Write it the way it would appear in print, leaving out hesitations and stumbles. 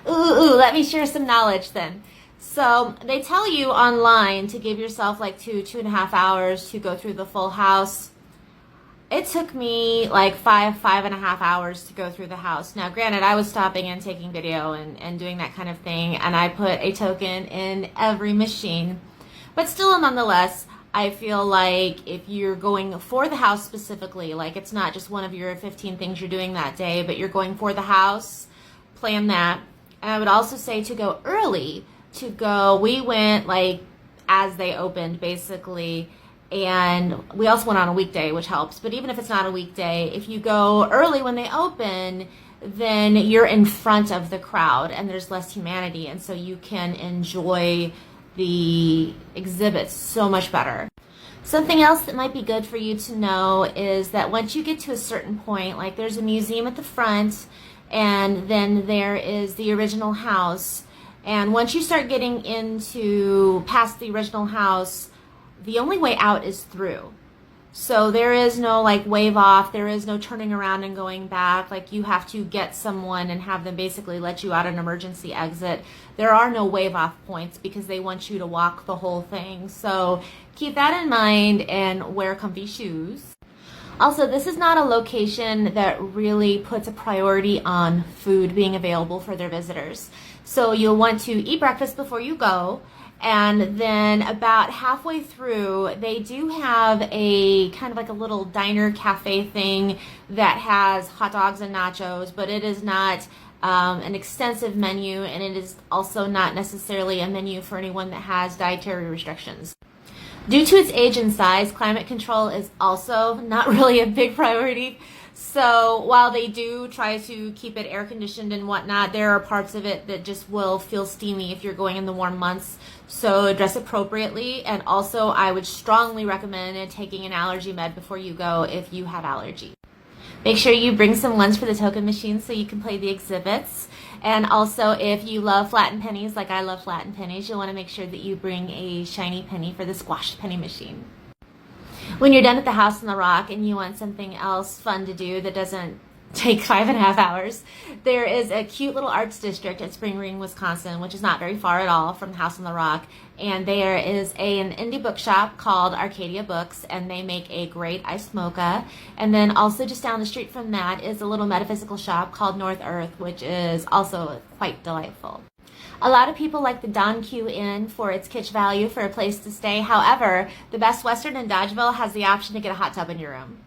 Let me share some knowledge then. So they tell you online to give yourself like 2.5 hours to go through the full house. It took me like 5.5 hours to go through the house. Now, granted, I was stopping and taking video and doing that kind of thing, and I put a token in every machine. But still, nonetheless, I feel like if you're going for the house specifically, like it's not just one of your 15 things you're doing that day, but you're going for the house, plan that. And I would also say to go early, we went like as they opened basically, and we also went on a weekday, which helps. But even if it's not a weekday, if you go early when they open, then you're in front of the crowd and there's less humanity, and so you can enjoy the exhibits so much better. Something else that might be good for you to know is that once you get to a certain point, like there's a museum at the front, and then there is the original house. And once you start getting into past the original house, the only way out is through. So there is no like wave off, there is no turning around and going back. Like you have to get someone and have them basically let you out an emergency exit. There are no wave off points because they want you to walk the whole thing. So keep that in mind and wear comfy shoes. Also, this is not a location that really puts a priority on food being available for their visitors. So you'll want to eat breakfast before you go. And then about halfway through, they do have a kind of like a little diner cafe thing that has hot dogs and nachos, but it is not an extensive menu, and it is also not necessarily a menu for anyone that has dietary restrictions. Due to its age and size, climate control is also not really a big priority. So while they do try to keep it air conditioned and whatnot, there are parts of it that just will feel steamy if you're going in the warm months. So dress appropriately, and also I would strongly recommend taking an allergy med before you go if you have allergy. Make sure you bring some lunch for the token machine so you can play the exhibits. And also, if you love flattened pennies like I love flattened pennies, you'll want to make sure that you bring a shiny penny for the squashed penny machine. When you're done at the House on the Rock and you want something else fun to do that doesn't take 5.5 hours, there is a cute little arts district at Spring Green, Wisconsin, which is not very far at all from the House on the Rock. And there is an indie bookshop called Arcadia Books, and they make a great iced mocha. And then also just down the street from that is a little metaphysical shop called North Earth, which is also quite delightful. A lot of people like the Don Q Inn for its kitsch value for a place to stay. However, the Best Western in Dodgeville has the option to get a hot tub in your room.